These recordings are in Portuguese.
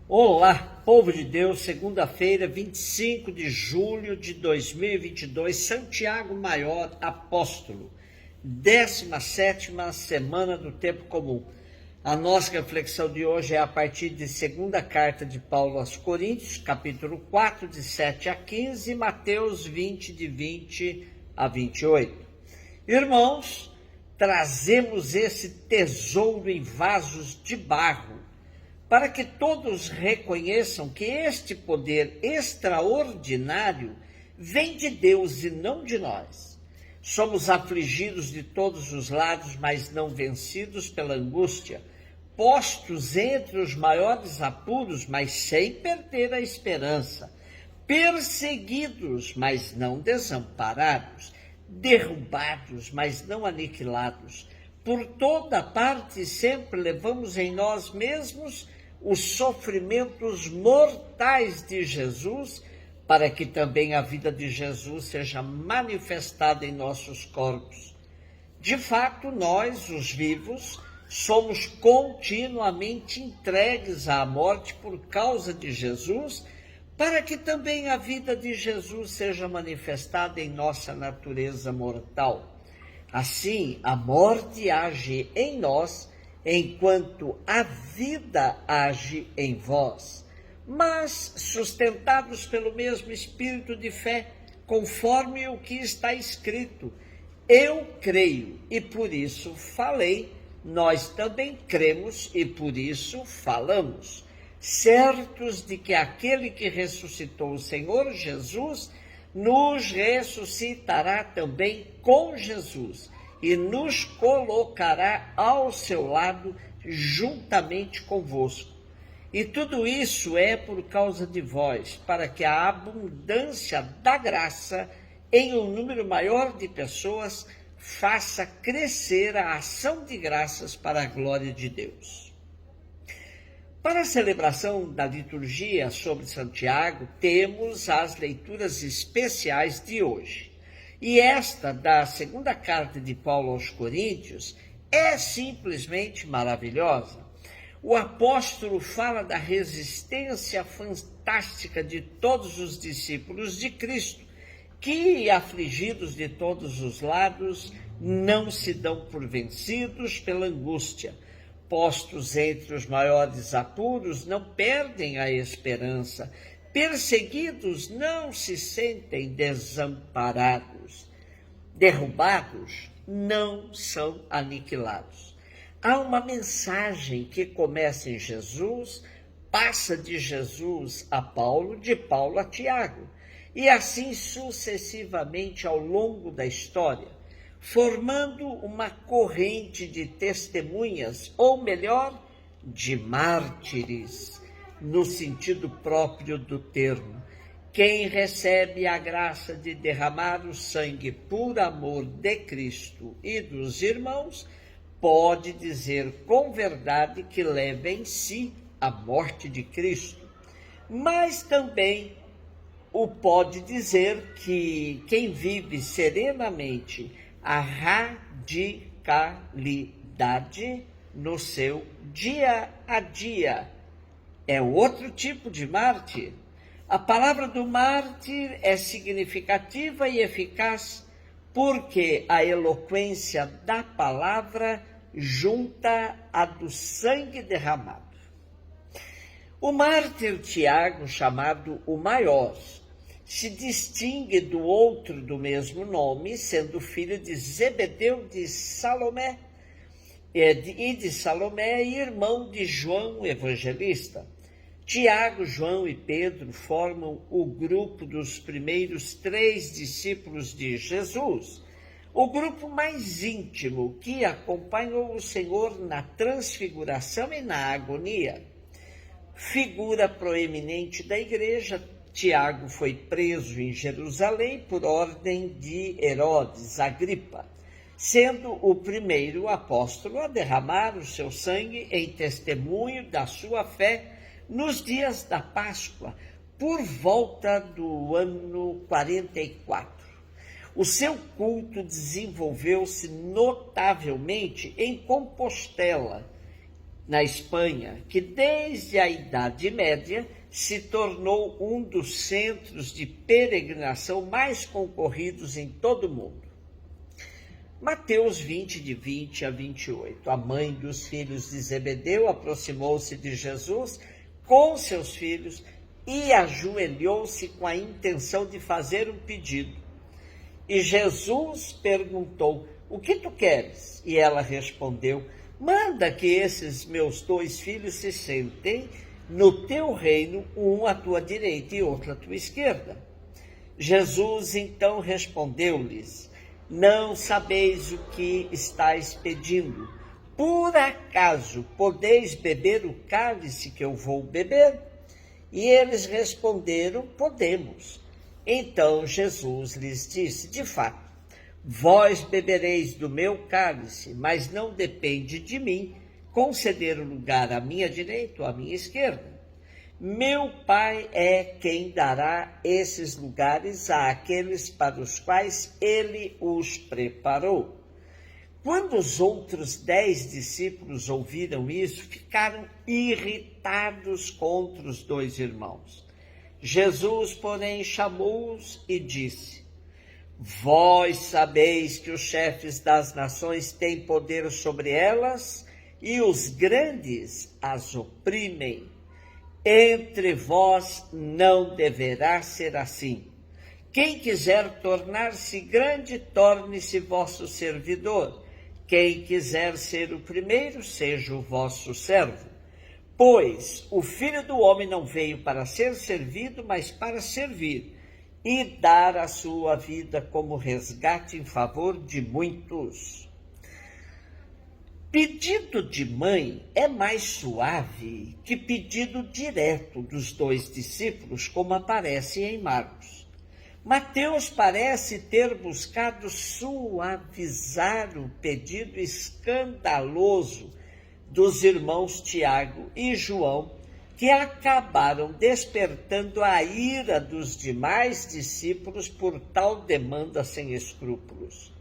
Olá, povo de Deus, segunda-feira, 25 de julho de 2022, Santiago Maior Apóstolo, 17ª semana do Tempo Comum. A nossa reflexão de hoje é a partir de segunda carta de Paulo aos Coríntios, capítulo 4, de 7 a 15, e Mateus 20, de 20 a 28. Irmãos, trazemos esse tesouro em vasos de barro, para que todos reconheçam que este poder extraordinário vem de Deus e não de nós. Somos afligidos de todos os lados, mas não vencidos pela angústia, postos entre os maiores apuros, mas sem perder a esperança, perseguidos, mas não desamparados, derrubados, mas não aniquilados. Por toda parte sempre levamos em nós mesmos os sofrimentos mortais de Jesus, para que também a vida de Jesus seja manifestada em nossos corpos. De fato, nós, os vivos, somos continuamente entregues à morte por causa de Jesus, para que também a vida de Jesus seja manifestada em nossa natureza mortal. Assim, a morte age em nós, enquanto a vida age em vós, mas sustentados pelo mesmo espírito de fé, conforme o que está escrito: eu creio e por isso falei, nós também cremos e por isso falamos, certos de que aquele que ressuscitou o Senhor Jesus nos ressuscitará também com Jesus e nos colocará ao seu lado juntamente convosco. E tudo isso é por causa de vós, para que a abundância da graça em um número maior de pessoas faça crescer a ação de graças para a glória de Deus. Para a celebração da liturgia sobre Santiago, temos as leituras especiais de hoje. E esta, da segunda carta de Paulo aos Coríntios, é simplesmente maravilhosa. O apóstolo fala da resistência fantástica de todos os discípulos de Cristo, que, afligidos de todos os lados, não se dão por vencidos pela angústia. Postos entre os maiores apuros, não perdem a esperança. Perseguidos, não se sentem desamparados. Derrubados, não são aniquilados. Há uma mensagem que começa em Jesus, passa de Jesus a Paulo, de Paulo a Tiago, e assim sucessivamente ao longo da história, formando uma corrente de testemunhas, ou melhor, de mártires, no sentido próprio do termo. Quem recebe a graça de derramar o sangue por amor de Cristo e dos irmãos, pode dizer com verdade que leva em si a morte de Cristo, mas também o pode dizer que quem vive serenamente a radicalidade no seu dia a dia é outro tipo de mártir. A palavra do mártir é significativa e eficaz porque a eloquência da palavra junta a do sangue derramado. O mártir Tiago, chamado o Maior, se distingue do outro do mesmo nome, sendo filho de Zebedeu de Salomé, e irmão de João Evangelista. Tiago, João e Pedro formam o grupo dos primeiros 3 discípulos de Jesus, o grupo mais íntimo que acompanhou o Senhor na transfiguração e na agonia. Figura proeminente da igreja, Tiago foi preso em Jerusalém por ordem de Herodes Agripa, sendo o primeiro apóstolo a derramar o seu sangue em testemunho da sua fé nos dias da Páscoa, por volta do ano 44. O seu culto desenvolveu-se notavelmente em Compostela, na Espanha, que desde a Idade Média se tornou um dos centros de peregrinação mais concorridos em todo o mundo. Mateus 20, de 20 a 28. A mãe dos filhos de Zebedeu aproximou-se de Jesus com seus filhos e ajoelhou-se com a intenção de fazer um pedido. E Jesus perguntou: o que tu queres? E ela respondeu: manda que esses meus 2 filhos se sentem no teu reino, um à tua direita e outro à tua esquerda. Jesus então respondeu-lhes: não sabeis o que estáis pedindo. Por acaso podeis beber o cálice que eu vou beber? E eles responderam: podemos. Então Jesus lhes disse: de fato, vós bebereis do meu cálice, mas não depende de mim conceder o lugar à minha direita ou à minha esquerda. Meu Pai é quem dará esses lugares àqueles para os quais ele os preparou. Quando os outros 10 discípulos ouviram isso, ficaram irritados contra os 2 irmãos. Jesus, porém, chamou-os e disse: vós sabeis que os chefes das nações têm poder sobre elas e os grandes as oprimem. Entre vós não deverá ser assim. Quem quiser tornar-se grande, torne-se vosso servidor. Quem quiser ser o primeiro, seja o vosso servo. Pois o Filho do Homem não veio para ser servido, mas para servir e dar a sua vida como resgate em favor de muitos. Pedido de mãe é mais suave que pedido direto dos 2 discípulos, como aparece em Marcos. Mateus parece ter buscado suavizar o pedido escandaloso dos irmãos Tiago e João, que acabaram despertando a ira dos demais discípulos por tal demanda sem escrúpulos.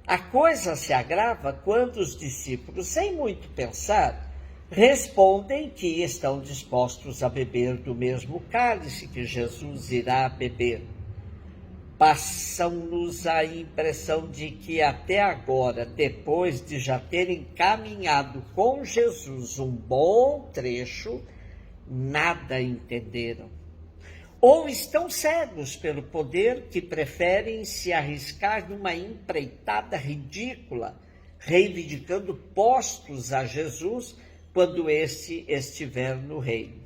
A coisa se agrava quando os discípulos, sem muito pensar, respondem que estão dispostos a beber do mesmo cálice que Jesus irá beber. Passam-nos a impressão de que até agora, depois de já terem caminhado com Jesus um bom trecho, nada entenderam. Ou estão cegos pelo poder que preferem se arriscar numa empreitada ridícula, reivindicando postos a Jesus quando este estiver no reino.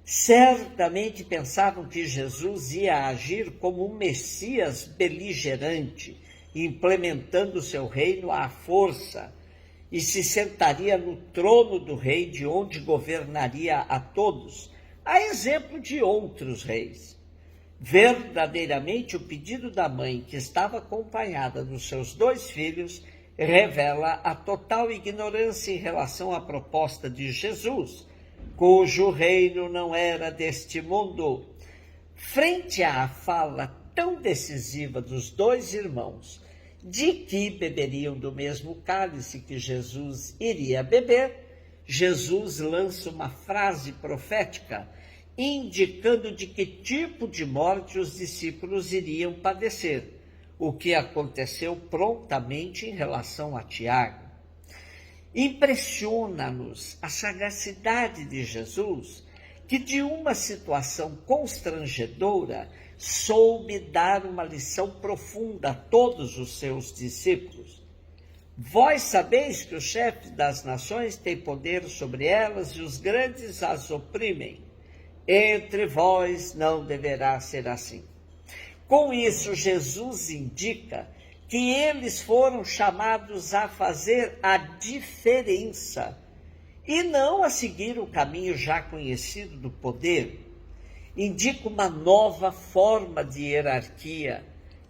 Certamente pensavam que Jesus ia agir como um Messias beligerante, implementando seu reino à força, e se sentaria no trono do rei, de onde governaria a todos, a exemplo de outros reis. Verdadeiramente, o pedido da mãe, que estava acompanhada dos seus 2 filhos, revela a total ignorância em relação à proposta de Jesus, cujo reino não era deste mundo. Frente à fala tão decisiva dos 2 irmãos, de que beberiam do mesmo cálice que Jesus iria beber, Jesus lança uma frase profética, indicando de que tipo de morte os discípulos iriam padecer, o que aconteceu prontamente em relação a Tiago. Impressiona-nos a sagacidade de Jesus, que de uma situação constrangedora soube dar uma lição profunda a todos os seus discípulos. Vós sabeis que os chefes das nações têm poder sobre elas e os grandes as oprimem. Entre vós não deverá ser assim. Com isso, Jesus indica que eles foram chamados a fazer a diferença e não a seguir o caminho já conhecido do poder. Indica uma nova forma de hierarquia.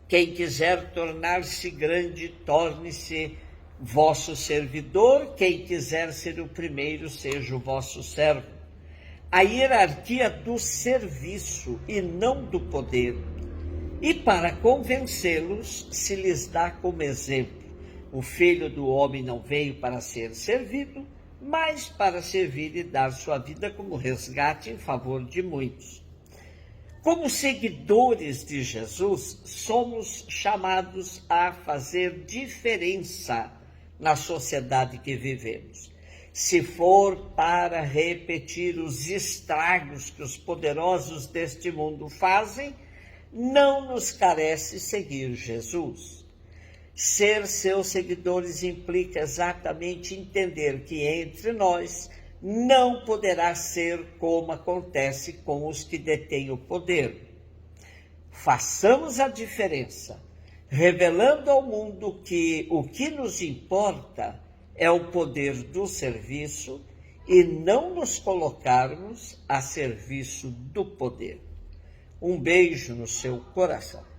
Quem quiser tornar-se grande, torne-se vosso servidor. Quem quiser ser o primeiro, seja o vosso servo. A hierarquia do serviço e não do poder. E para convencê-los, se lhes dá como exemplo: o Filho do Homem não veio para ser servido, mas para servir e dar sua vida como resgate em favor de muitos. Como seguidores de Jesus, somos chamados a fazer diferença na sociedade que vivemos. Se for para repetir os estragos que os poderosos deste mundo fazem, não nos carece seguir Jesus. Ser seus seguidores implica exatamente entender que entre nós não poderá ser como acontece com os que detêm o poder. Façamos a diferença, revelando ao mundo que o que nos importa é o poder do serviço e não nos colocarmos a serviço do poder. Um beijo no seu coração.